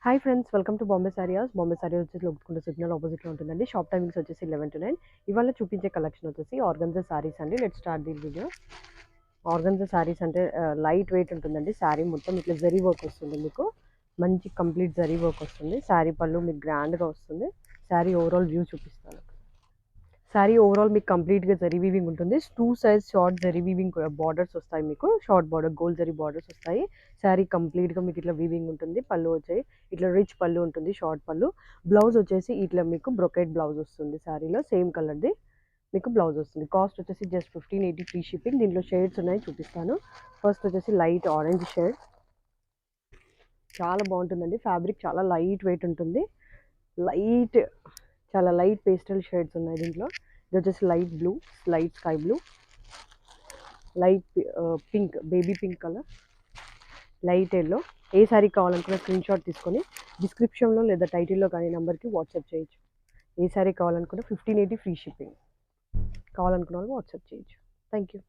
Hi friends, welcome to Bombay saris. Bombay sorry వచ్చేసి లోపుకుంట signal ఆపోజిట్లో ఉంటుందండి. షాప్ టైమింగ్స్ వచ్చేసి 11 to 9. ఇవాళ చూపించే కలెక్షన్ వచ్చేసి ఆర్గన్జా సారీస్ అండి. Let's start the video. Organza saris అంటే లైట్ వెయిట్ ఉంటుందండి. శారీ మొత్తం ఇట్లా జరీ వర్క్ వస్తుంది. మీకు మంచి కంప్లీట్ జరీ వర్క్ వస్తుంది. శారీ పళ్ళు మీకు గ్రాండ్గా వస్తుంది. శారీ ఓవరాల్ వ్యూ చూపిస్తాను. శారీ ఓవరాల్ మీకు కంప్లీట్గా జరీ వీవింగ్ ఉంటుంది. 2 size short zari weaving borders వస్తాయి. మీకు short border gold zari borders వస్తాయి. శారీ కంప్లీట్గా మీకు ఇట్లా వీవింగ్ ఉంటుంది. పళ్ళు వచ్చాయి ఇట్లా రిచ్ పళ్ళు ఉంటుంది, షార్ట్ పళ్ళు. బ్లౌజ్ వచ్చేసి ఇట్లా మీకు బ్రొకెట్ బ్లౌజ్ వస్తుంది. శారీలో సేమ్ కలర్ది మీకు బ్లౌజ్ వస్తుంది. కాస్ట్ వచ్చేసి జస్ట్ 1580 ఫ్రీ షిప్పింగ్. దీంట్లో షేడ్స్ ఉన్నాయి, చూపిస్తాను. ఫస్ట్ వచ్చేసి లైట్ ఆరెంజ్ షేడ్, చాలా బాగుంటుందండి. ఫ్యాబ్రిక్ చాలా లైట్ వెయిట్ ఉంటుంది. లైట్ చాలా లైట్ పేస్టల్ షేడ్స్ ఉన్నాయి దీంట్లో. ఇది వచ్చేసి light blue, light sky blue, light pink, baby pink colour, light yellow. ఏ శారీ కావాలనుకున్న స్క్రీన్ షాట్ తీసుకొని డిస్క్రిప్షన్లో లేదా టైటిల్లో కానీ నెంబర్కి వాట్సాప్ చేయొచ్చు. ఏ శారీ కావాలనుకున్న 1580 ఫ్రీ షిప్పింగ్. కావాలనుకున్న వాళ్ళు వాట్సాప్ చేయొచ్చు. Thank you.